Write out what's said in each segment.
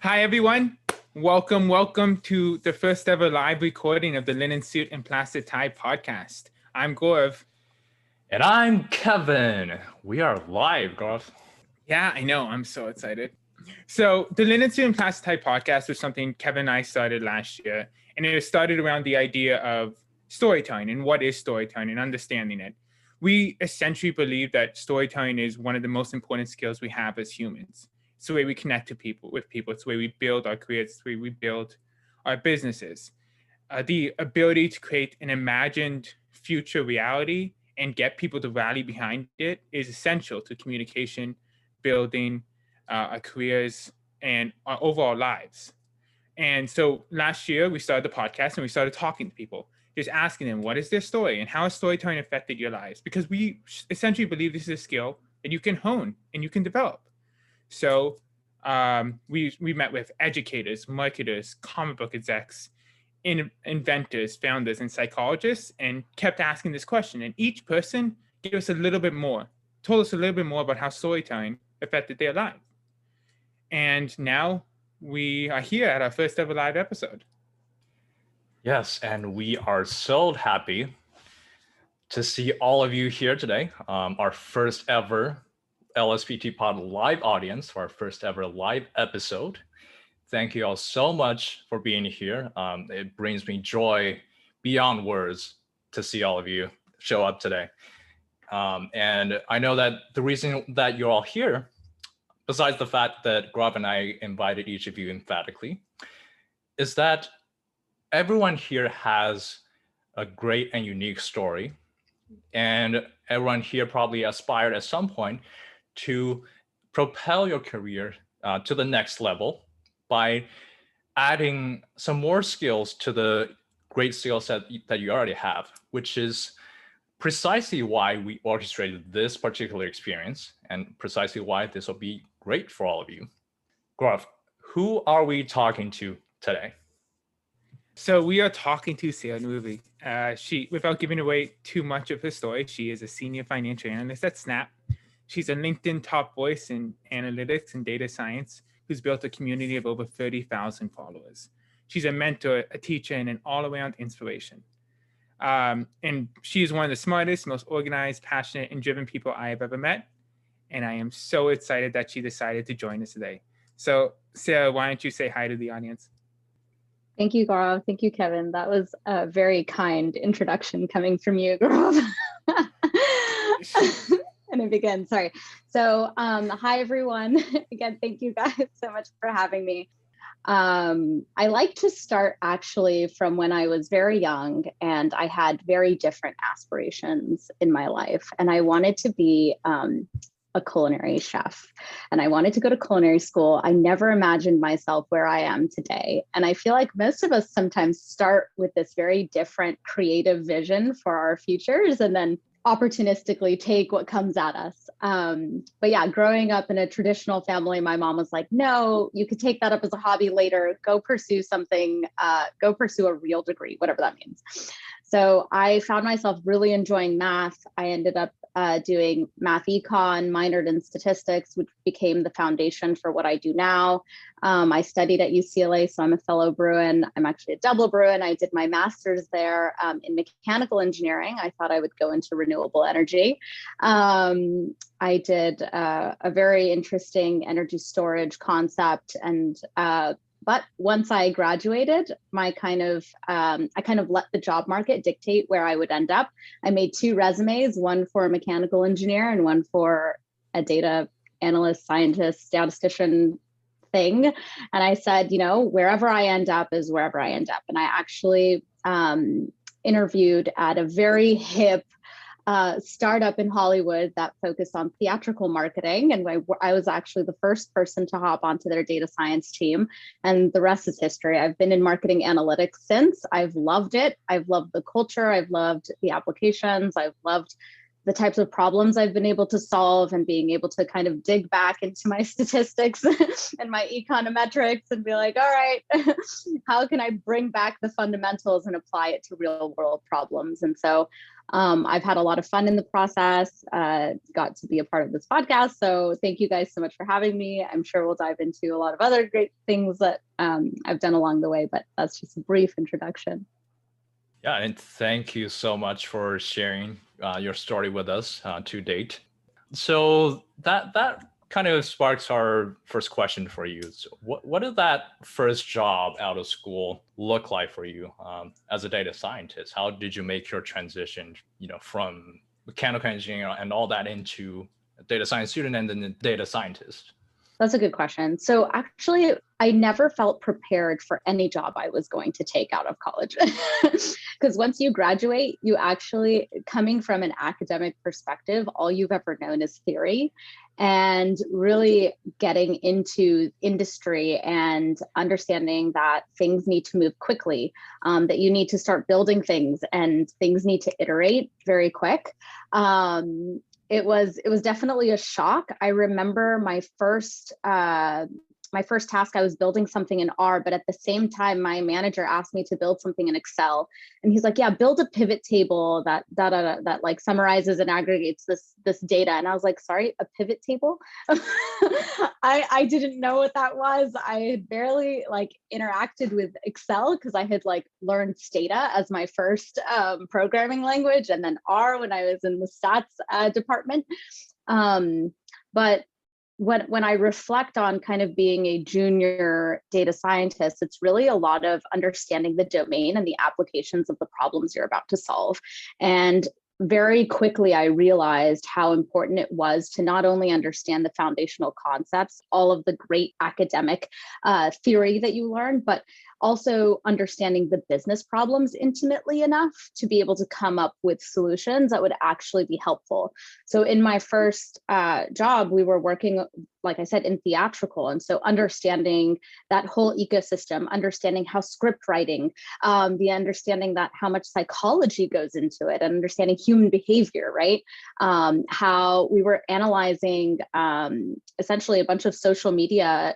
Hi, everyone. Welcome to the first ever live recording of the Linen Suit and Plastic Tie podcast. I'm Gaurav. And I'm Kevin. We are live, Gaurav. Yeah, I know. I'm so excited. So the Linen Suit and Plastic Tie podcast was something Kevin and I started last year. And it started around the idea of storytelling and what is storytelling and understanding it. We essentially believe that storytelling is one of the most important skills we have as humans. It's the way we connect to people with people. It's the way we build our careers. It's the way we build our businesses. The ability to create an imagined future reality and get people to rally behind it is essential to communication, building our careers, and our overall lives. And so last year we started the podcast and we started talking to people, just asking them what is their story and how has storytelling affected your lives? Because we essentially believe this is a skill that you can hone and you can develop. So we met with educators, marketers, comic book execs, inventors, founders, and psychologists, and kept asking this question. And each person gave us a little bit more, told us a little bit more about how storytelling affected their life. And now we are here at our first ever live episode. Yes, and we are so happy to see all of you here today. Our first ever LSPT Pod live audience, our first ever live episode. Thank you all so much for being here. It brings me joy beyond words to see all of you show up today. And I know that the reason that you're all here, besides the fact that Gaurav and I invited each of you emphatically, is that everyone here has a great and unique story. And everyone here probably aspired at some point to propel your career to the next level by adding some more skills to the great skill set that you already have, which is precisely why we orchestrated this particular experience and precisely why this will be great for all of you. Gaurav, who are we talking to today? So we are talking to Nooravi. She, without giving away too much of her story, she is a senior financial analyst at Snap. She's a LinkedIn top voice in analytics and data science who's built a community of over 30,000 followers. She's a mentor, a teacher, and an all-around inspiration. And she is one of the smartest, most organized, passionate, and driven people I have ever met. And I am so excited that she decided to join us today. So Sarah, why don't you say hi to the audience? Thank you, Gaurav. Thank you, Kevin. That was a very kind introduction coming from you, Gaurav. And I begin, sorry. So hi, everyone. Again, thank you guys so much for having me. I like to start actually from when I was very young and I had very different aspirations in my life. And I wanted to be a culinary chef and I wanted to go to culinary school. I never imagined myself where I am today. And I feel like most of us sometimes start with this very different creative vision for our futures and then opportunistically take what comes at us. But yeah, growing up in a traditional family, my mom was like, no, you could take that up as a hobby later, go pursue something, go pursue a real degree, whatever that means. So I found myself really enjoying math. I ended up doing math econ, minored in statistics, which became the foundation for what I do now. I studied at UCLA, so I'm a fellow Bruin. I'm actually a double Bruin. I did my master's there in mechanical engineering. I thought I would go into renewable energy. I did a very interesting energy storage concept and but once I graduated, I kind of let the job market dictate where I would end up. I made two resumes, one for a mechanical engineer and one for a data analyst, scientist, statistician thing. And I said, you know, wherever I end up is wherever I end up. And I actually interviewed at a very hip startup in Hollywood that focused on theatrical marketing. And I was actually the first person to hop onto their data science team. And the rest is history. I've been in marketing analytics since. I've loved it. I've loved the culture. I've loved the applications. I've loved the types of problems I've been able to solve and being able to kind of dig back into my statistics and my econometrics and be like, all right, how can I bring back the fundamentals and apply it to real world problems? And so I've had a lot of fun in the process, got to be a part of this podcast. So thank you guys so much for having me. I'm sure we'll dive into a lot of other great things that I've done along the way, but that's just a brief introduction. Yeah, and thank you so much for sharing your story with us to date. So that kind of sparks our first question for you. So what did that first job out of school look like for you as a data scientist? How did you make your transition, from mechanical engineering and all that into a data science student and then a data scientist? That's a good question. So actually, I never felt prepared for any job I was going to take out of college. Because once you graduate, you actually, coming from an academic perspective, all you've ever known is theory. And really getting into industry and understanding that things need to move quickly, that you need to start building things and things need to iterate very quick. It was definitely a shock. I remember my first task, I was building something in R, but at the same time, my manager asked me to build something in Excel. And he's like, yeah, build a pivot table that like summarizes and aggregates this data. And I was like, sorry, a pivot table? I didn't know what that was. I had barely like interacted with Excel because I had like learned Stata as my first programming language, and then R when I was in the stats department. But when I reflect on kind of being a junior data scientist, it's really a lot of understanding the domain and the applications of the problems you're about to solve. And very quickly, I realized how important it was to not only understand the foundational concepts, all of the great academic theory that you learn, but also understanding the business problems intimately enough to be able to come up with solutions that would actually be helpful. So in my first job, we were working, like I said, in theatrical. And so understanding that whole ecosystem, understanding how script writing, the understanding that how much psychology goes into it, and understanding human behavior, right? How we were analyzing essentially a bunch of social media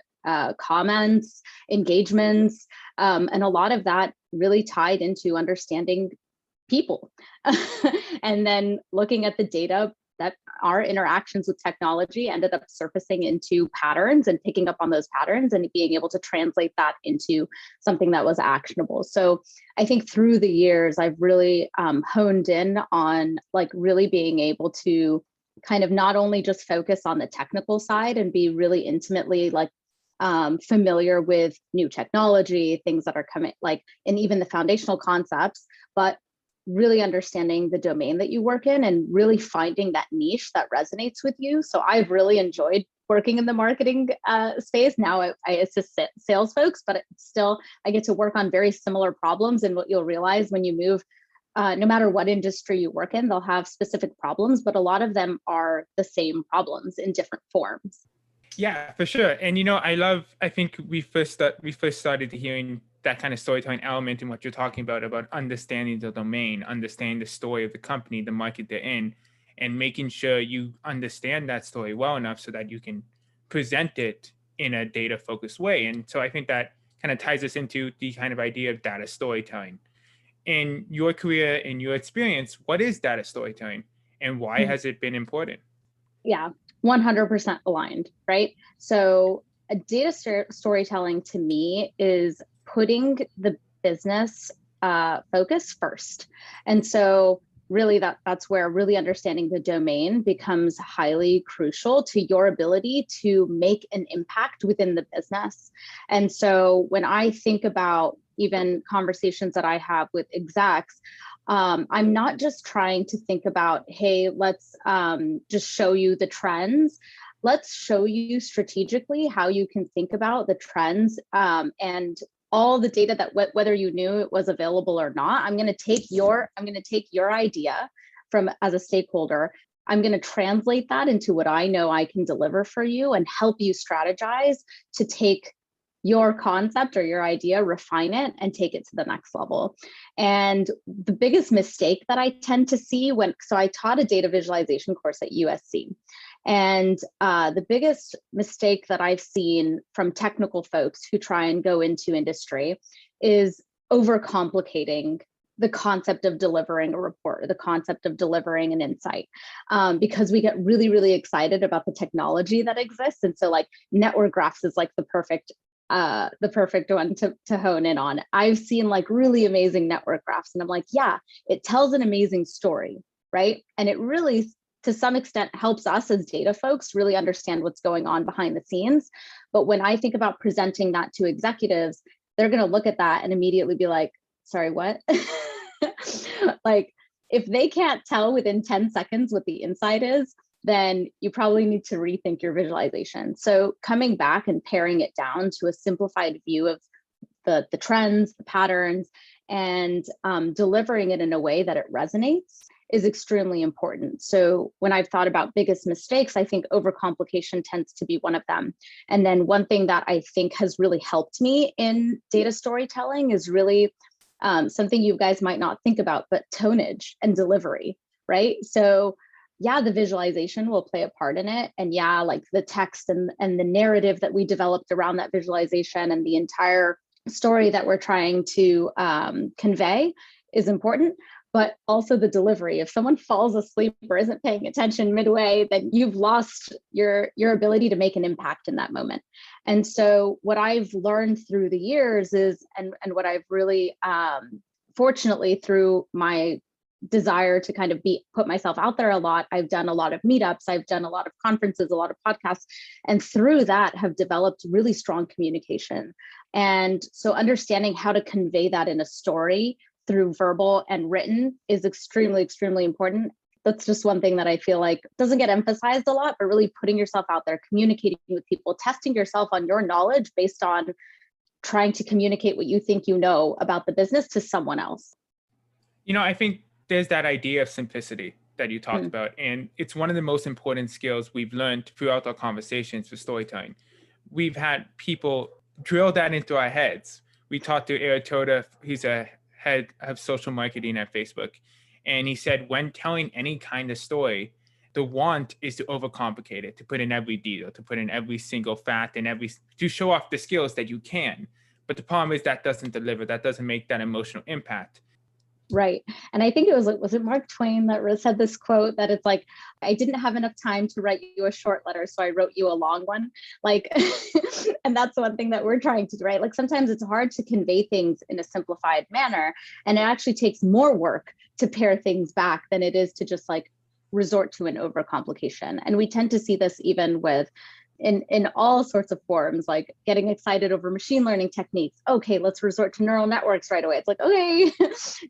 comments, engagements, and a lot of that really tied into understanding people. And then looking at the data that our interactions with technology ended up surfacing into patterns and picking up on those patterns and being able to translate that into something that was actionable. So I think through the years, I've really honed in on like really being able to kind of not only just focus on the technical side and be really intimately like familiar with new technology, things that are coming, like, and even the foundational concepts, but really understanding the domain that you work in and really finding that niche that resonates with you. So I've really enjoyed working in the marketing space. Now I assist sales folks, but it's still, I get to work on very similar problems. And what you'll realize when you move, no matter what industry you work in, they'll have specific problems, but a lot of them are the same problems in different forms. Yeah, for sure. And I think we first started hearing that kind of storytelling element in what you're talking about understanding the domain, understanding the story of the company, the market they're in, and making sure you understand that story well enough so that you can present it in a data-focused way. And so I think that kind of ties us into the kind of idea of data storytelling. In your career, in your experience, what is data storytelling and why has it been important? Yeah, 100% aligned, right? So a data storytelling to me is putting the business focus first. And so really that's where really understanding the domain becomes highly crucial to your ability to make an impact within the business. And so when I think about even conversations that I have with execs, I'm not just trying to think about, hey, let's just show you the trends. Let's show you strategically how you can think about the trends and all the data that whether you knew it was available or not. I'm going to take your idea from as a stakeholder. I'm going to translate that into what I know I can deliver for you and help you strategize to take your concept or your idea, refine it, and take it to the next level. And the biggest mistake that I tend to see so I taught a data visualization course at USC. And the biggest mistake that I've seen from technical folks who try and go into industry is overcomplicating the concept of delivering a report or the concept of delivering an insight, because we get really, really excited about the technology that exists. And so like network graphs is like the perfect one to hone in on. I've seen like really amazing network graphs and I'm like, yeah, it tells an amazing story, right? And it really, to some extent, helps us as data folks really understand what's going on behind the scenes. But when I think about presenting that to executives, they're going to look at that and immediately be like, sorry, what? Like, if they can't tell within 10 seconds what the insight is, then you probably need to rethink your visualization. So coming back and paring it down to a simplified view of the trends, the patterns, and delivering it in a way that it resonates is extremely important. So when I've thought about biggest mistakes, I think overcomplication tends to be one of them. And then one thing that I think has really helped me in data storytelling is really something you guys might not think about, but tonnage and delivery, right? So yeah, the visualization will play a part in it. And yeah, like the text and the narrative that we developed around that visualization and the entire story that we're trying to convey is important, but also the delivery. If someone falls asleep or isn't paying attention midway, then you've lost your ability to make an impact in that moment. And so what I've learned through the years is, and what I've really, fortunately through my desire to kind of put myself out there a lot, I've done a lot of meetups, I've done a lot of conferences, a lot of podcasts, and through that have developed really strong communication. And so understanding how to convey that in a story through verbal and written is extremely, extremely important. That's just one thing that I feel like doesn't get emphasized a lot, but really putting yourself out there, communicating with people, testing yourself on your knowledge based on trying to communicate what you think you know about the business to someone else. You know, I think there's that idea of simplicity that you talked about, and it's one of the most important skills we've learned throughout our conversations for storytelling. We've had people drill that into our heads. We talked to Eric Toda, he's a head of social marketing at Facebook, and he said when telling any kind of story, the want is to overcomplicate it, to put in every detail, to put in every single fact and to show off the skills that you can. But the problem is that doesn't deliver, that doesn't make that emotional impact. Right. And I think it was it Mark Twain that said this quote that it's like, I didn't have enough time to write you a short letter, so I wrote you a long one. Like, and that's one thing that we're trying to do, right? Like sometimes it's hard to convey things in a simplified manner. And it actually takes more work to pare things back than it is to just like resort to an overcomplication. And we tend to see this even with in all sorts of forms, like getting excited over machine learning techniques. Okay, let's resort to neural networks right away. It's like, okay,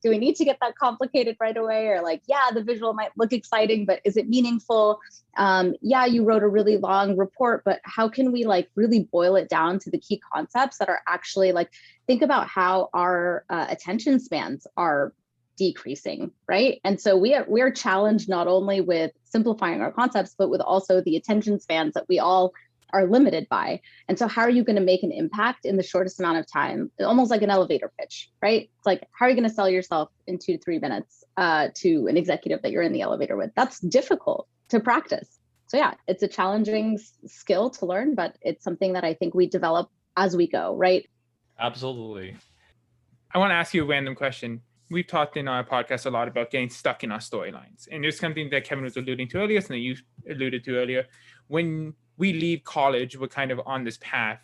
do we need to get that complicated right away? Or like, yeah, the visual might look exciting, but is it meaningful? Yeah, you wrote a really long report, but how can we like really boil it down to the key concepts that are actually like, think about how our attention spans are decreasing, right? And so we're challenged not only with simplifying our concepts, but with also the attention spans that we all are limited by. And so how are you going to make an impact in the shortest amount of time? Almost like an elevator pitch, right? It's like, how are you going to sell yourself in 2 to 3 minutes to an executive that you're in the elevator with? That's difficult to practice. So yeah, it's a challenging skill to learn, but it's something that I think we develop as we go, right? Absolutely. I want to ask you a random question. We've talked in our podcast a lot about getting stuck in our storylines. And there's something that Kevin was alluding to earlier, something you alluded to earlier. When we leave college, we're kind of on this path,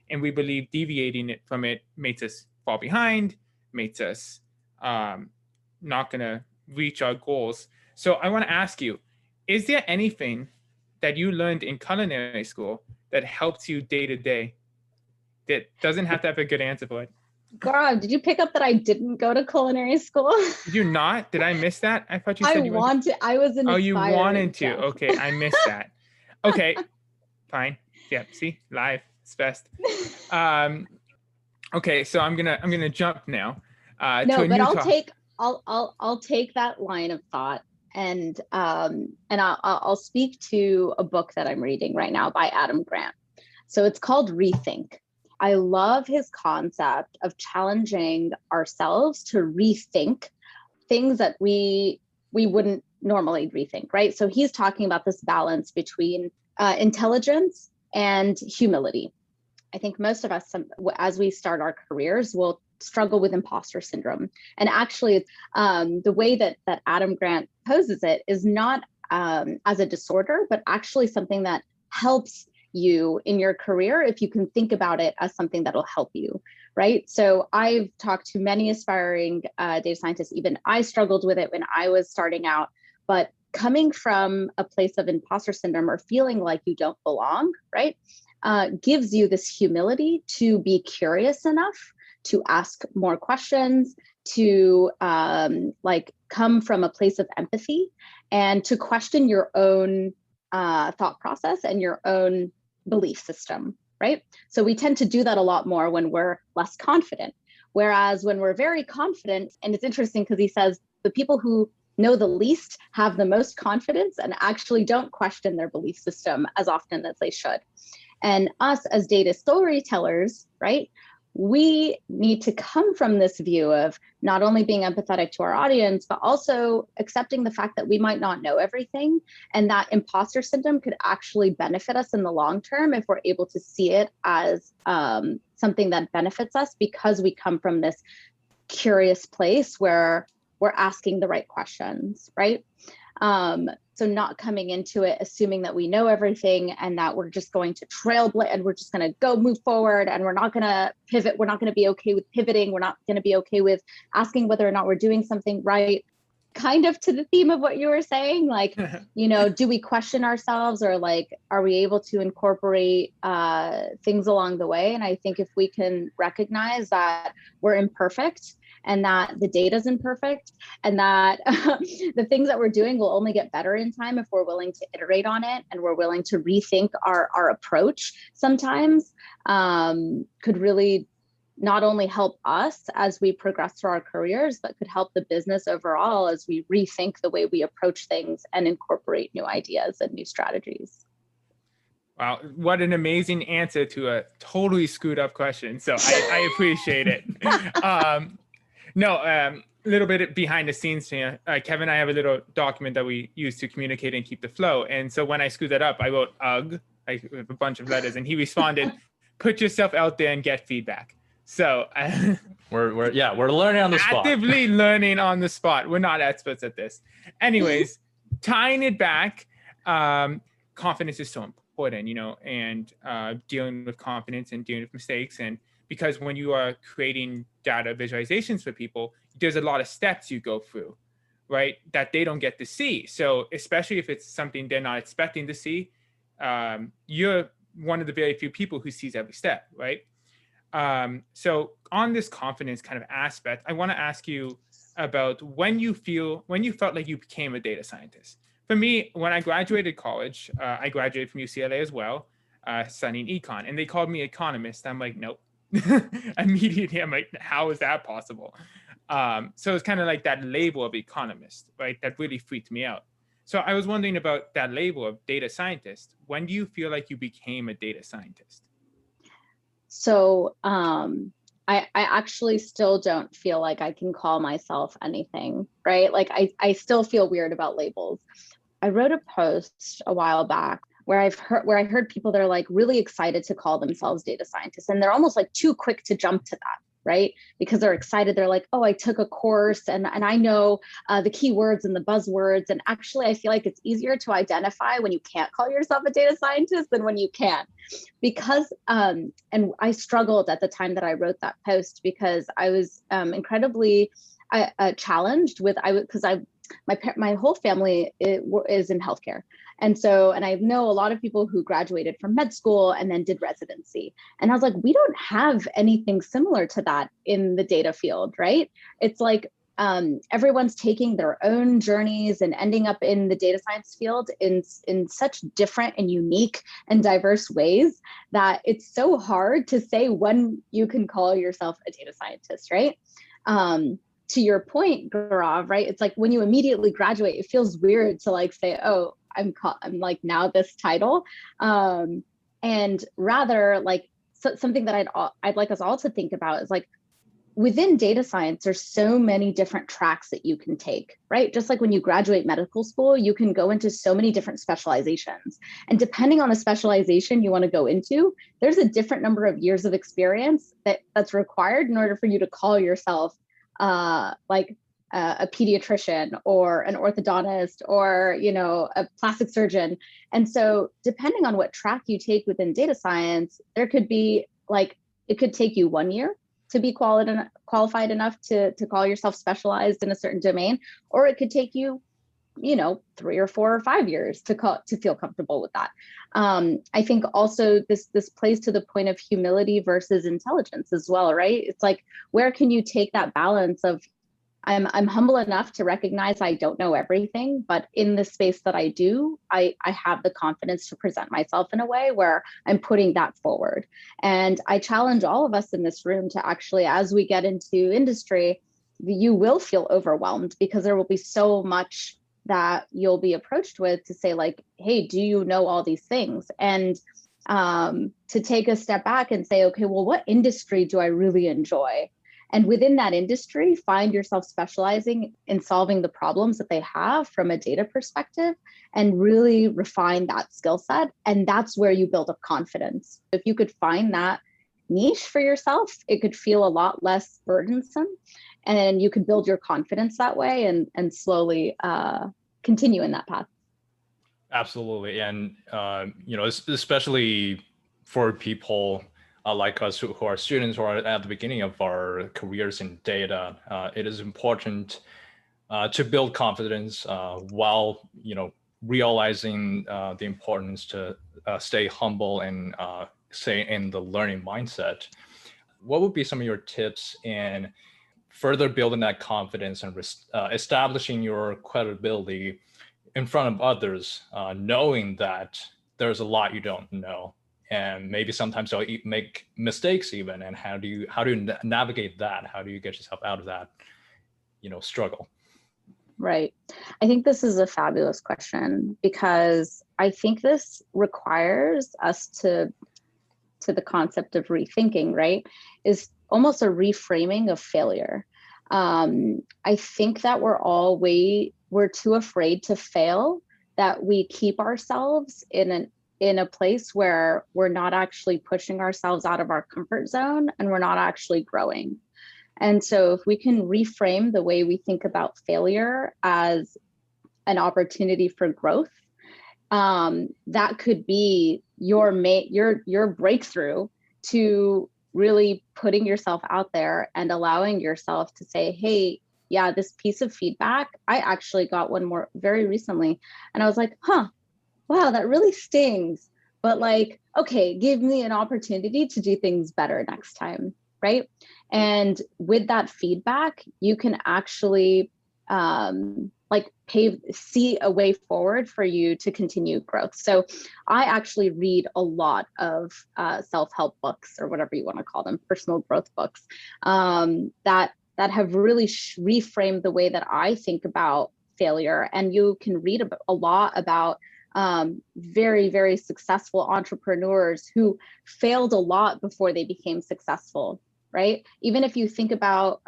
and we believe deviating from it makes us fall behind, makes us not going to reach our goals. So I want to ask you, is there anything that you learned in culinary school that helps you day to day that doesn't have to have a good answer for it? Gaurav, did you pick up that I didn't go to culinary school? Did you not? Did I miss that? I thought you said I was an Oh, you wanted to. chef. Okay, I missed that. Okay, fine. Yeah, see, live, it's best. Okay, so I'm gonna jump now. No, but I'll take that line of thought and I'll speak to a book that I'm reading right now by Adam Grant. So it's called Rethink. I love his concept of challenging ourselves to rethink things that we wouldn't normally rethink, right? So he's talking about this balance between intelligence and humility. I think most of us, as we start our careers, will struggle with imposter syndrome. And actually, the way that Adam Grant poses it is not as a disorder, but actually something that helps you in your career if you can think about it as something that'll help you, right? So I've talked to many aspiring data scientists. Even I struggled with it when I was starting out, but coming from a place of imposter syndrome or feeling like you don't belong, right, gives you this humility to be curious enough to ask more questions, to like come from a place of empathy and to question your own thought process and your own belief system, right? So we tend to do that a lot more when we're less confident. Whereas when we're very confident, and it's interesting because he says the people who know the least have the most confidence and actually don't question their belief system as often as they should. And us as data storytellers, right? We need to come from this view of not only being empathetic to our audience, but also accepting the fact that we might not know everything, and that imposter syndrome could actually benefit us in the long term if we're able to see it as something that benefits us because we come from this curious place where we're asking the right questions, right? So not coming into it assuming that we know everything and that we're just going to trailblaze and we're just going to go move forward and we're not going to pivot. We're not going to be okay with pivoting. We're not going to be okay with asking whether or not we're doing something right. Kind of to the theme of what you were saying, like, you know, do we question ourselves or like, are we able to incorporate things along the way? And I think if we can recognize that we're imperfect and that the data is imperfect and that the things that we're doing will only get better in time if we're willing to iterate on it and we're willing to rethink our approach sometimes, could really not only help us as we progress through our careers, but could help the business overall as we rethink the way we approach things and incorporate new ideas and new strategies. Wow, what an amazing answer to a totally screwed up question. So I appreciate it. A little bit behind the scenes here. Kevin and I have a little document that we use to communicate and keep the flow. And so when I screwed that up, I wrote UG, like with a bunch of letters, and he responded, "Put yourself out there and get feedback." So we're learning on the spot. Actively learning on the spot. We're not experts at this. Anyways, tying it back, confidence is so important, you know, and dealing with confidence and dealing with mistakes. And because when you are creating data visualizations for people, there's a lot of steps you go through, right, that they don't get to see. So especially if it's something they're not expecting to see, you're one of the very few people who sees every step, right? So on this confidence kind of aspect, I want to ask you about when you felt like you became a data scientist. For me, when I graduated college, I graduated from UCLA as well, studying econ, and they called me economist. I'm like, nope. Immediately, I'm like, how is that possible? So it's kind of like that label of economist, right? That really freaked me out. So I was wondering about that label of data scientist. When do you feel like you became a data scientist? So I actually still don't feel like I can call myself anything, right? Like I still feel weird about labels. I wrote a post a while back where I heard people that are like really excited to call themselves data scientists, and they're almost like too quick to jump to that, right? Because they're excited. They're like, oh, I took a course and I know the keywords and the buzzwords. And actually, I feel like it's easier to identify when you can't call yourself a data scientist than when you can. Because, and I struggled at the time that I wrote that post because I was incredibly challenged with, my whole family is in healthcare. And I know a lot of people who graduated from med school and then did residency. And I was like, we don't have anything similar to that in the data field, right? It's like everyone's taking their own journeys and ending up in the data science field in such different and unique and diverse ways that it's so hard to say when you can call yourself a data scientist, right? To your point, Gaurav, right? It's like when you immediately graduate, it feels weird to like say, oh, I'm like now this title. And rather like something that I'd like us all to think about is like, within data science, there's so many different tracks that you can take, right? Just like when you graduate medical school, you can go into so many different specializations. And depending on the specialization you want to go into, there's a different number of years of experience that's required in order for you to call yourself like a pediatrician or an orthodontist or, you know, a plastic surgeon. And so depending on what track you take within data science, there could be like, it could take you 1 year to be qualified enough to call yourself specialized in a certain domain, or it could take you, you know, 3 or 4 or 5 years to feel comfortable with that. I think also this plays to the point of humility versus intelligence as well, right? It's like, where can you take that balance of, I'm humble enough to recognize I don't know everything, but in the space that I do, I have the confidence to present myself in a way where I'm putting that forward. And I challenge all of us in this room to actually, as we get into industry, you will feel overwhelmed because there will be so much that you'll be approached with to say like, hey, do you know all these things? And to take a step back and say, okay, well, what industry do I really enjoy? And within that industry, find yourself specializing in solving the problems that they have from a data perspective and really refine that skill set. And that's where you build up confidence. If you could find that niche for yourself, it could feel a lot less burdensome and you could build your confidence that way and slowly continue in that path. Absolutely. And, you know, especially for people like us who are students or at the beginning of our careers in data, it is important to build confidence while, you know, realizing the importance to stay humble and stay in the learning mindset. What would be some of your tips in further building that confidence and establishing your credibility in front of others, knowing that there's a lot you don't know? And maybe sometimes you'll make mistakes even. And how do you navigate that? How do you get yourself out of that, you know, struggle? Right. I think this is a fabulous question because I think this requires us to the concept of rethinking, right? Is almost a reframing of failure. I think that we're too afraid to fail that we keep ourselves in a place where we're not actually pushing ourselves out of our comfort zone and we're not actually growing. And so if we can reframe the way we think about failure as an opportunity for growth, that could be your breakthrough to really putting yourself out there and allowing yourself to say, hey, yeah, this piece of feedback, I actually got one more very recently. And I was like, wow, that really stings. But like, okay, give me an opportunity to do things better next time, right? And with that feedback, you can actually see a way forward for you to continue growth. So I actually read a lot of self-help books, or whatever you want to call them, personal growth books, that have really reframed the way that I think about failure. And you can read a lot about very, very successful entrepreneurs who failed a lot before they became successful, right? Even if you think about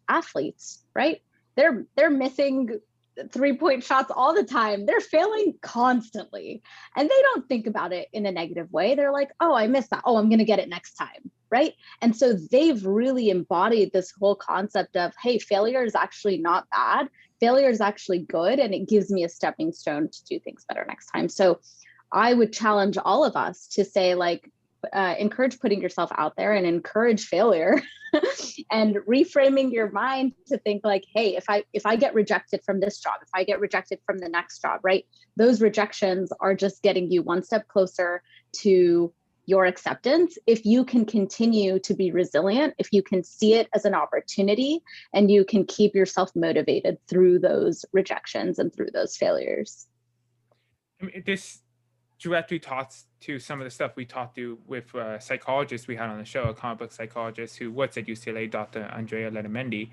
athletes, right? They're missing 3-point shots all the time. They're failing constantly. And they don't think about it in a negative way. They're like, oh, I missed that. Oh, I'm going to get it next time, right? And so they've really embodied this whole concept of, hey, failure is actually not bad. Failure is actually good. And it gives me a stepping stone to do things better next time. So I would challenge all of us to say, like, encourage putting yourself out there and encourage failure and reframing your mind to think like, hey, if I get rejected from this job, if I get rejected from the next job, right? Those rejections are just getting you one step closer to your acceptance. If you can continue to be resilient, if you can see it as an opportunity and you can keep yourself motivated through those rejections and through those failures. I mean, this directly talks to some of the stuff we talked to with psychologists we had on the show, a comic book psychologist who works at UCLA, Dr. Andrea Letamendi,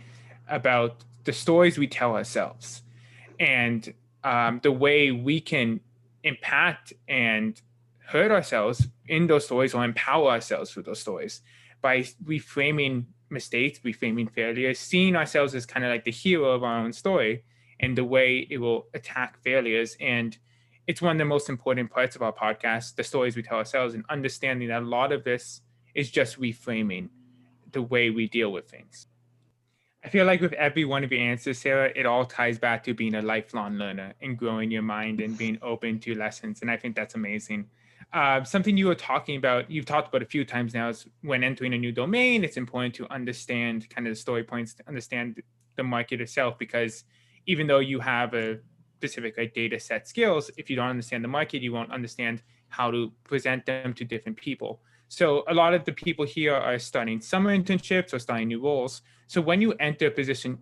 about the stories we tell ourselves and the way we can impact and hurt ourselves in those stories or empower ourselves through those stories by reframing mistakes, reframing failures, seeing ourselves as kind of like the hero of our own story and the way it will attack failures. And it's one of the most important parts of our podcast, the stories we tell ourselves, and understanding that a lot of this is just reframing the way we deal with things. I feel like with every one of your answers, Sarah, it all ties back to being a lifelong learner and growing your mind and being open to lessons. And I think that's amazing. Something you were talking about, you've talked about a few times now, is when entering a new domain, it's important to understand kind of the story points, to understand the market itself, because even though you have a specific data set skills, if you don't understand the market, you won't understand how to present them to different people. So a lot of the people here are starting summer internships or starting new roles. So when you enter a position,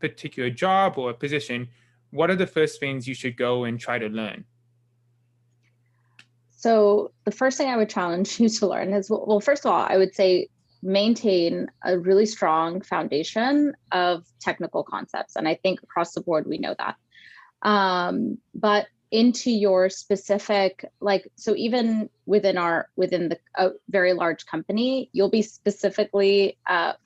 particular job or a position, what are the first things you should go and try to learn? So the first thing I would challenge you to learn is, well, first of all, I would say maintain a really strong foundation of technical concepts. And I think across the board, we know that. But into your specific, so even within the very large company, you'll be specifically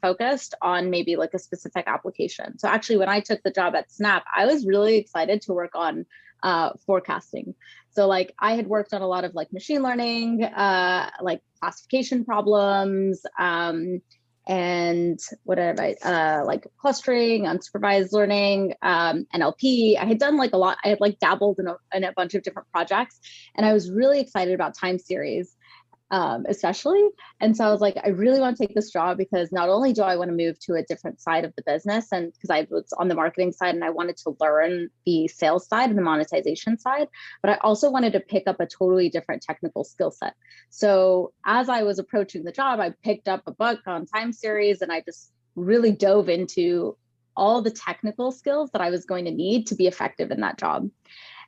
focused on maybe like a specific application. So actually, when I took the job at Snap, I was really excited to work on forecasting. So like I had worked on a lot of like machine learning, like classification problems, and what have I, like clustering, unsupervised learning, NLP. I had done like a lot. I had like dabbled in a bunch of different projects, and I was really excited about time series, especially. And so I was like, I really want to take this job because not only do I want to move to a different side of the business, and because I was on the marketing side and I wanted to learn the sales side and the monetization side, but I also wanted to pick up a totally different technical skill set. So as I was approaching the job, I picked up a book on time series and I just really dove into all the technical skills that I was going to need to be effective in that job.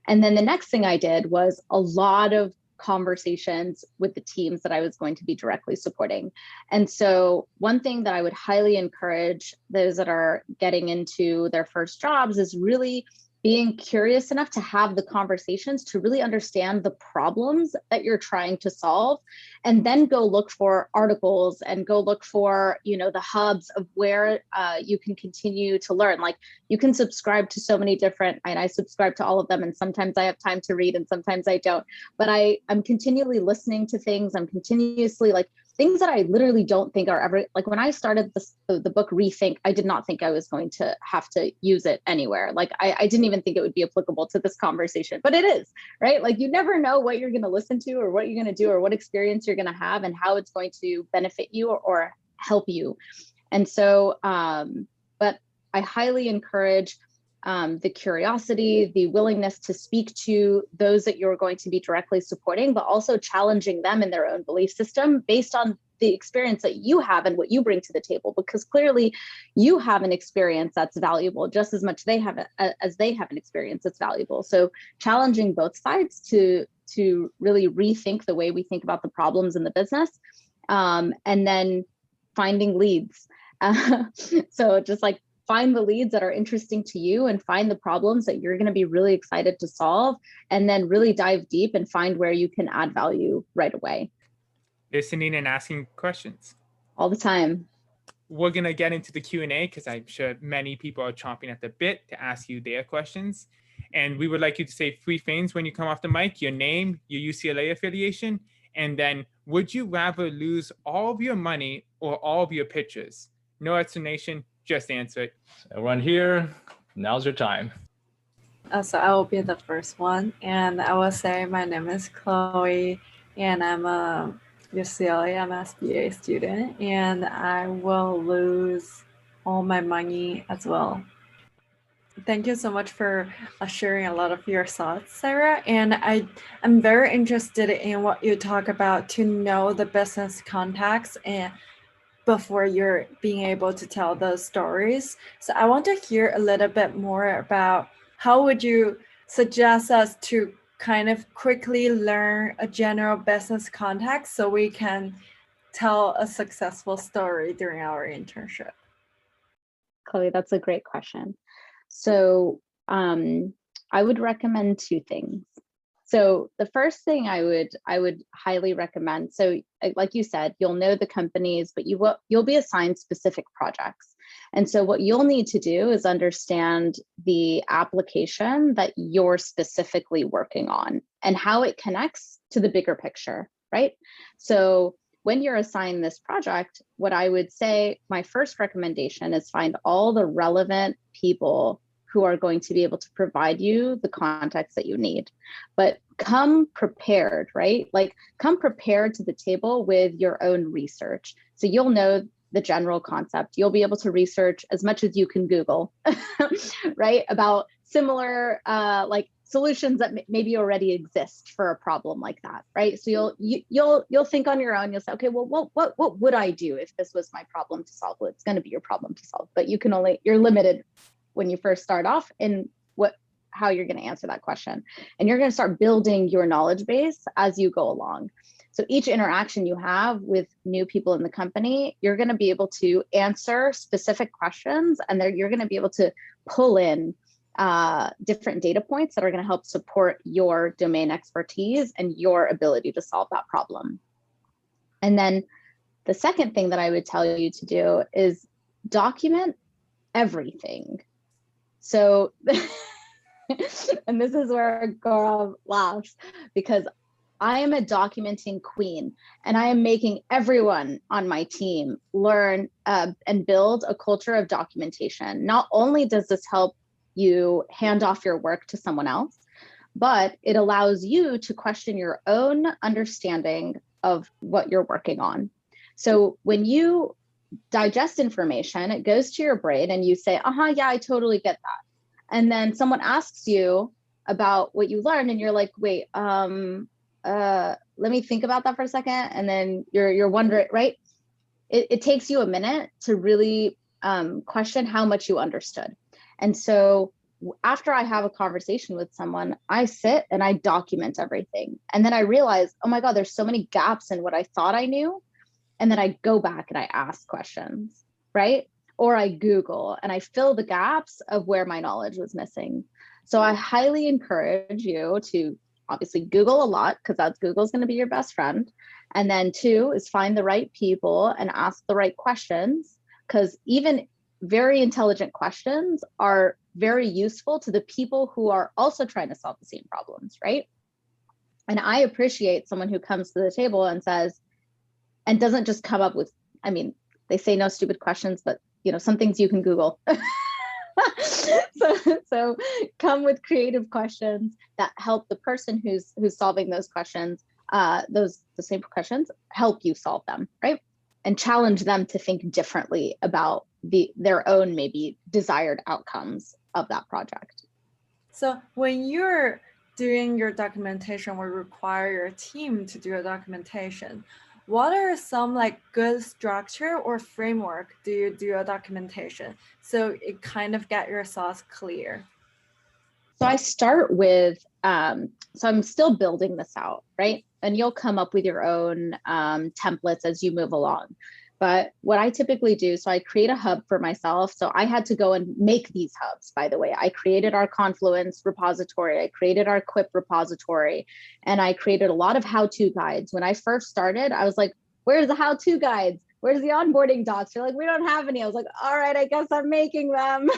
And then the next thing I did was a lot of conversations with the teams that I was going to be directly supporting. And so one thing that I would highly encourage those that are getting into their first jobs is really being curious enough to have the conversations to really understand the problems that you're trying to solve, and then go look for articles and go look for, the hubs of where you can continue to learn. Like you can subscribe to so many different, and I subscribe to all of them, and sometimes I have time to read and sometimes I don't, but I'm continually listening to things. I'm continuously like things that I literally don't think are ever, like when I started the book Rethink, I did not think I was going to have to use it anywhere. Like I didn't even think it would be applicable to this conversation, but it is, right? Like you never know what you're going to listen to or what you're going to do or what experience you're going to have and how it's going to benefit you or help you. And so, but I highly encourage the curiosity, the willingness to speak to those that you're going to be directly supporting, but also challenging them in their own belief system based on the experience that you have and what you bring to the table, because clearly you have an experience that's valuable just as much as they have an experience that's valuable. So challenging both sides to really rethink the way we think about the problems in the business, and then finding leads. So just like find the leads that are interesting to you and find the problems that you're going to be really excited to solve, and then really dive deep and find where you can add value right away. Listening and asking questions. All the time. We're going to get into the Q&A because I'm sure many people are chomping at the bit to ask you their questions. And we would like you to say 3 things when you come off the mic: your name, your UCLA affiliation, and then would you rather lose all of your money or all of your pictures? No explanation. Just answer it. Everyone here, now's your time. So I will be the first one, and I will say my name is Chloe, and I'm a UCLA MSBA student, and I will lose all my money as well. Thank you so much for sharing a lot of your thoughts, Sarah. And I'm very interested in what you talk about to know the business contacts and before you're being able to tell those stories. So I want to hear a little bit more about how would you suggest us to kind of quickly learn a general business context so we can tell a successful story during our internship? Chloe, that's a great question. So I would recommend 2 things. So the first thing I would highly recommend, so like you said, you'll know the companies, but you'll be assigned specific projects. And so what you'll need to do is understand the application that you're specifically working on and how it connects to the bigger picture, right? So when you're assigned this project, what I would say, my first recommendation is find all the relevant people who are going to be able to provide you the context that you need. But come prepared, right? Like come prepared to the table with your own research. So you'll know the general concept. You'll be able to research as much as you can Google, right? About similar like solutions that maybe already exist for a problem like that, right? So you'll think on your own. You'll say, okay, well, what would I do if this was my problem to solve? Well, it's going to be your problem to solve, but you're limited when you first start off in how you're going to answer that question. And you're going to start building your knowledge base as you go along. So each interaction you have with new people in the company, you're going to be able to answer specific questions, and you're going to be able to pull in different data points that are going to help support your domain expertise and your ability to solve that problem. And then the second thing that I would tell you to do is document everything. So, and this is where Gaurav laughs, because I am a documenting queen, and I am making everyone on my team learn and build a culture of documentation. Not only does this help you hand off your work to someone else, but it allows you to question your own understanding of what you're working on. So when you digest information, it goes to your brain and you say, yeah, I totally get that. And then someone asks you about what you learned and you're like, wait, let me think about that for a second. And then you're wondering, right? It takes you a minute to really question how much you understood. And so after I have a conversation with someone, I sit and I document everything. And then I realize, oh my God, there's so many gaps in what I thought I knew. And then I go back and I ask questions, right? Or I Google and I fill the gaps of where my knowledge was missing. So I highly encourage you to obviously Google a lot, because Google's going to be your best friend. And then 2 is find the right people and ask the right questions, because even very intelligent questions are very useful to the people who are also trying to solve the same problems, right? And I appreciate someone who comes to the table and says, and doesn't just come up with, I mean, they say no stupid questions, but some things you can Google. so come with creative questions that help the person who's solving those questions, the same questions, help you solve them, right? And challenge them to think differently about their own maybe desired outcomes of that project. So when you're doing your documentation or require your team to do a documentation, what are some like good structure or framework do you do a documentation so it kind of get your thoughts clear? So I start with, so I'm still building this out, right? And you'll come up with your own templates as you move along. But what I typically do, so I create a hub for myself. So I had to go and make these hubs, by the way. I created our Confluence repository. I created our Quip repository. And I created a lot of how-to guides. When I first started, I was like, where's the how-to guides? Where's the onboarding docs? They're like, we don't have any. I was like, all right, I guess I'm making them.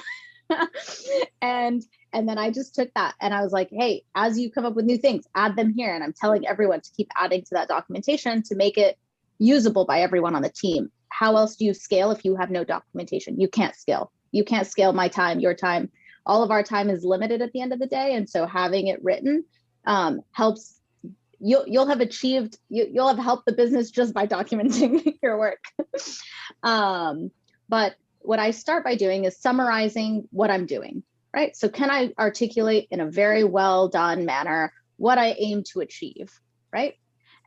And then I just took that and I was like, hey, as you come up with new things, add them here. And I'm telling everyone to keep adding to that documentation to make it usable by everyone on the team. How else do you scale if you have no documentation? You can't scale. You can't scale my time, your time. All of our time is limited at the end of the day. And so having it written helps. You'll have achieved, you'll have helped the business just by documenting your work. But what I start by doing is summarizing what I'm doing, right? So can I articulate in a very well done manner what I aim to achieve, right?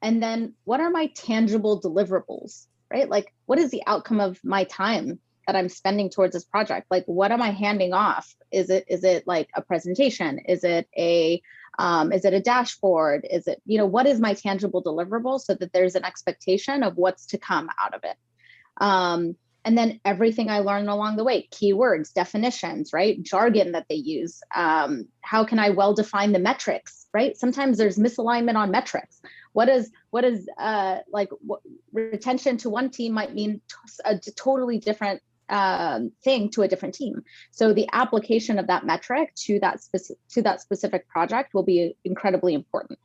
And then what are my tangible deliverables, right? Like, what is the outcome of my time that I'm spending towards this project? Like, what am I handing off? Is it like a presentation? Is it a dashboard? Is it, what is my tangible deliverable so that there's an expectation of what's to come out of it? And then everything I learned along the way, keywords, definitions, right? Jargon that they use. How can I well define the metrics, right? Sometimes there's misalignment on metrics. What is retention to one team might mean a totally different thing to a different team. So the application of that metric to that specific project will be incredibly important.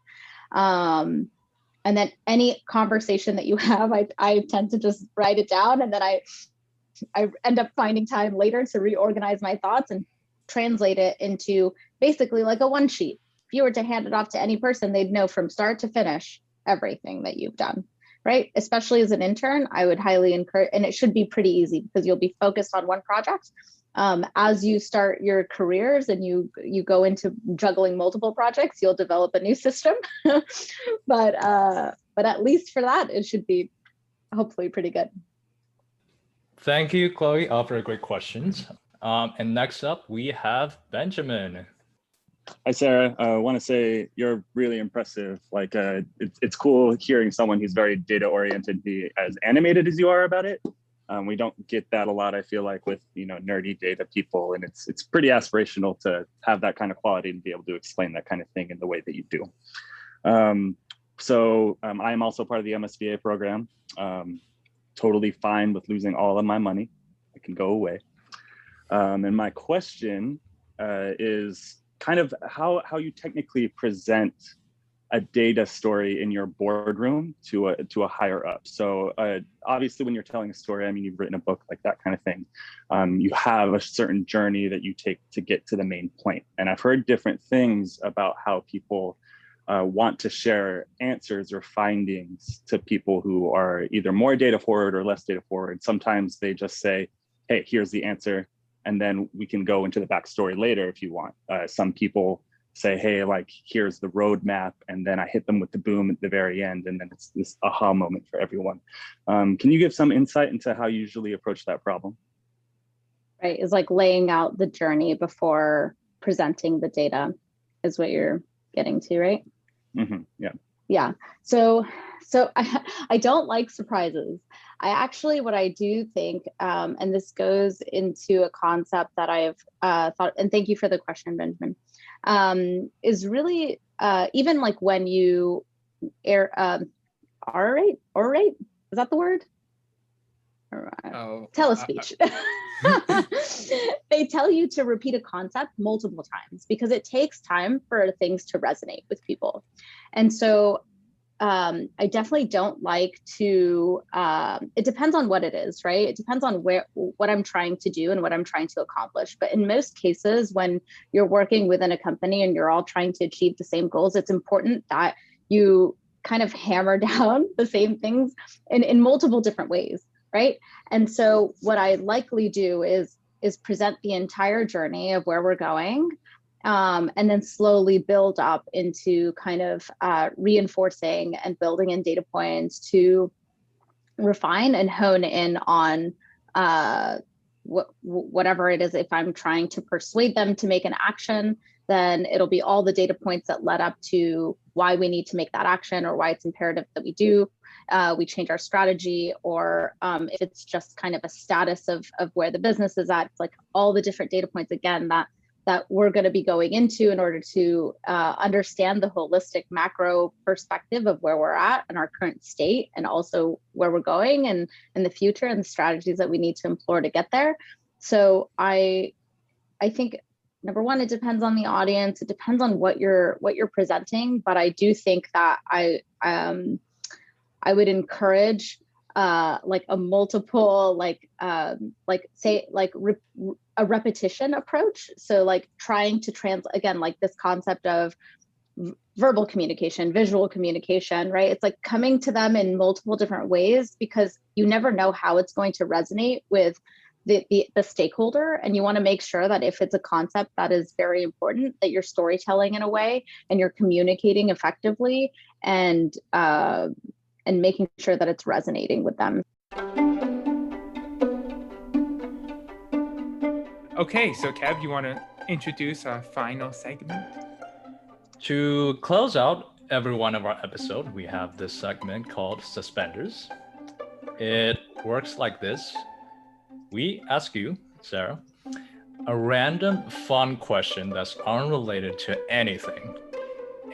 And then any conversation that you have, I tend to just write it down, and then I end up finding time later to reorganize my thoughts and translate it into basically like a one sheet. If you were to hand it off to any person, they'd know from start to finish everything that you've done, right? Especially as an intern, I would highly encourage, and it should be pretty easy because you'll be focused on one project. As you start your careers and you go into juggling multiple projects, you'll develop a new system. but at least for that, it should be hopefully pretty good. Thank you, Chloe, for great questions. And next up, we have Benjamin. Hi, Sarah. I want to say you're really impressive. Like, it's cool hearing someone who's very data-oriented be as animated as you are about it. We don't get that a lot, I feel like, with nerdy data people, and it's pretty aspirational to have that kind of quality and be able to explain that kind of thing in the way that you do. So I am also part of the MSBA program. Totally fine with losing all of my money. I can go away. And my question is kind of how you technically present a data story in your boardroom to a higher up. So obviously when you're telling a story, I mean, you've written a book, like that kind of thing. You have a certain journey that you take to get to the main point. And I've heard different things about how people want to share answers or findings to people who are either more data forward or less data forward. Sometimes they just say, hey, here's the answer. And then we can go into the backstory later if you want. Some people say, hey, like, here's the roadmap, and then I hit them with the boom at the very end, and then it's this aha moment for everyone. Can you give some insight into how you usually approach that problem? Right, it's like laying out the journey before presenting the data is what you're getting to, right? Mm-hmm. Yeah. Yeah. So I don't like surprises. What I do think, and this goes into a concept that I've thought, and thank you for the question, Benjamin, is really even like when you orate, is that the word? Telespeech. They tell you to repeat a concept multiple times because it takes time for things to resonate with people. And so I definitely don't like to, it depends on what it is, right? It depends on what I'm trying to do and what I'm trying to accomplish. But in most cases, when you're working within a company and you're all trying to achieve the same goals, it's important that you kind of hammer down the same things in multiple different ways, right? And so what I likely do is present the entire journey of where we're going, and then slowly build up into kind of reinforcing and building in data points to refine and hone in on whatever it is. If I'm trying to persuade them to make an action, then it'll be all the data points that led up to why we need to make that action or why it's imperative that we do. We change our strategy, or if it's just kind of a status of where the business is at, it's like all the different data points again that we're going to be going into in order to understand the holistic macro perspective of where we're at and our current state, and also where we're going and in the future and the strategies that we need to employ to get there. So I think, number one, it depends on the audience. It depends on what you're presenting, but I do think that I would encourage like a multiple, a repetition approach. So like trying to translate, again, like this concept of verbal communication, visual communication, right? It's like coming to them in multiple different ways, because you never know how it's going to resonate with the stakeholder. And you want to make sure that if it's a concept that is very important, that you're storytelling in a way and you're communicating effectively and making sure that it's resonating with them. Okay, so Kev, you want to introduce our final segment? To close out every one of our episodes, we have this segment called Suspenders. It works like this. we ask you, Sarah, a random fun question that's unrelated to anything.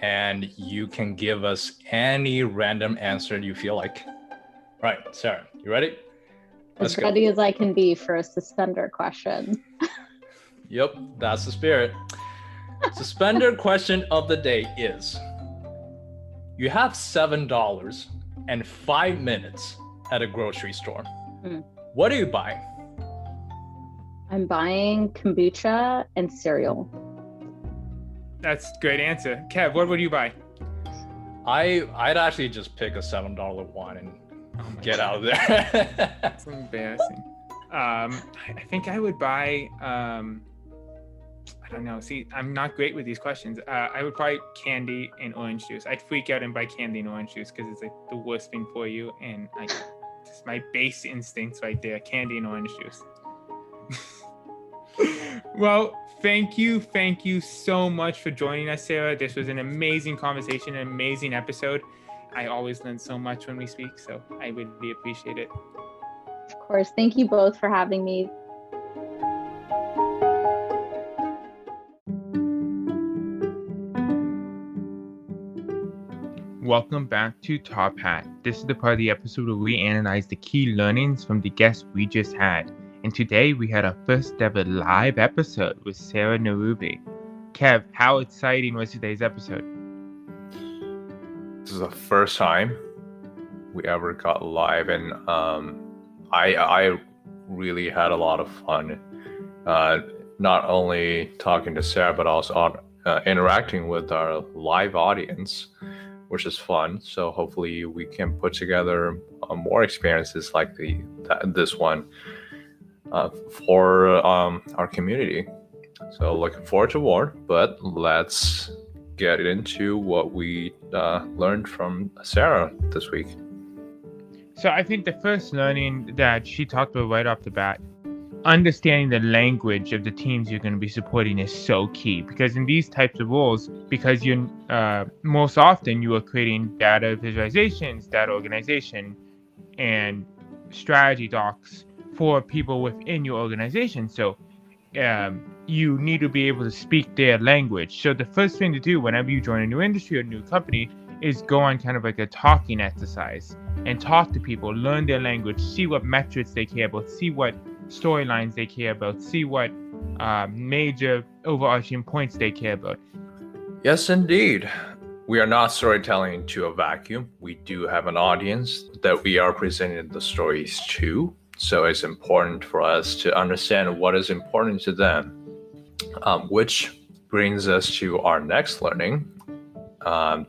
And you can give us any random answer you feel like. Right, Sarah, you ready? As ready as I can be for a suspender question. Yep, that's the spirit. Suspender question of the day is, you have $7 and 5 minutes at a grocery store. What do you buy? I'm buying kombucha and cereal. That's a great answer. Kev, what would you buy? I'd actually just pick a $7 one and get out of there. That's embarrassing. I think I would buy, I don't know. See, I'm not great with these questions. I would buy candy and orange juice. I'd freak out and buy candy and orange juice because it's like the worst thing for you. And just my base instincts right there, candy and orange juice. Well, thank you so much for joining us, Sarah. This was an amazing conversation, an amazing episode. I always learn so much when we speak, so I really appreciate it. Of course. Thank you both for having me. Welcome back to Top Hat. This is the part of the episode where we analyze the key learnings from the guests we just had. And today we had our first ever live episode with Sarah Nooravi. Kev, how exciting was today's episode? This is the first time we ever got live, and I really had a lot of fun. Not only talking to Sarah, but also interacting with our live audience, which is fun. So hopefully we can put together more experiences like this one for our community. So looking forward to more, but let's get into what we learned from Sarah this week. So I think the first learning that she talked about right off the bat, understanding the language of the teams you're going to be supporting is so key, because in these types of roles, because you're most often you are creating data visualizations, data organization, and strategy docs for people within your organization. So you need to be able to speak their language. So the first thing to do whenever you join a new industry or a new company is go on kind of like a talking exercise and talk to people, learn their language, see what metrics they care about, see what storylines they care about, see what major overarching points they care about. Yes, indeed. We are not storytelling to a vacuum. We do have an audience that we are presenting the stories to. So it's important for us to understand what is important to them, which brings us to our next learning.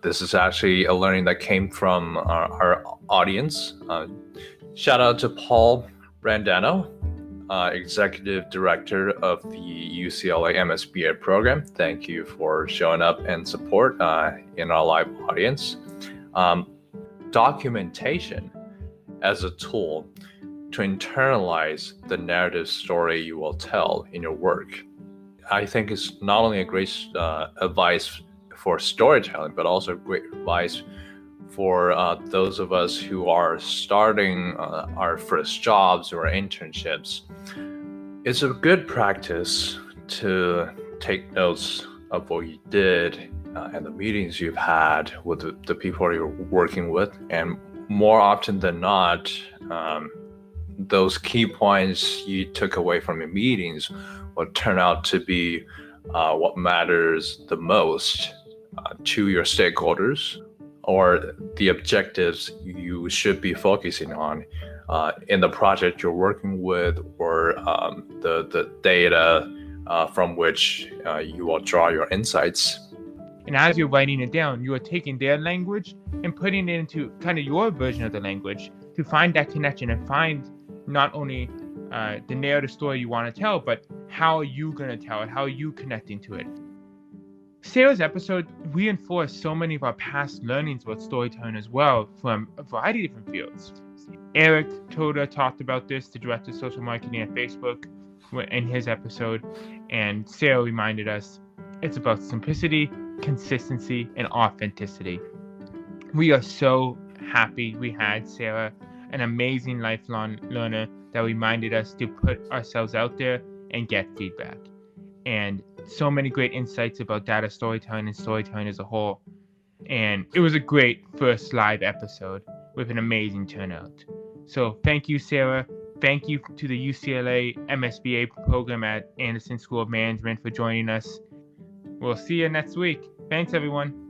This is actually a learning that came from our audience. Shout out to Paul Brandano, Executive Director of the UCLA MSBA program. Thank you for showing up and support in our live audience. Documentation as a tool to internalize the narrative story you will tell in your work, I think is not only a great advice for storytelling, but also great advice for those of us who are starting our first jobs or internships. It's a good practice to take notes of what you did and the meetings you've had with the people you're working with, and more often than not, those key points you took away from your meetings will turn out to be what matters the most to your stakeholders, or the objectives you should be focusing on in the project you're working with, or the data from which you will draw your insights. And as you're writing it down, you are taking their language and putting it into kind of your version of the language to find that connection and find not only the narrative story you want to tell, but how are you going to tell it? How are you connecting to it? Sarah's episode reinforced so many of our past learnings about storytelling as well, from a variety of different fields. Eric Toda talked about this, the director of social marketing at Facebook, in his episode, and Sarah reminded us it's about simplicity, consistency, and authenticity. We are so happy we had Sarah, an amazing lifelong learner, that reminded us to put ourselves out there and get feedback. And so many great insights about data storytelling and storytelling as a whole. And it was a great first live episode with an amazing turnout. So thank you, Sarah. Thank you to the UCLA MSBA program at Anderson School of Management for joining us. We'll see you next week. Thanks, everyone.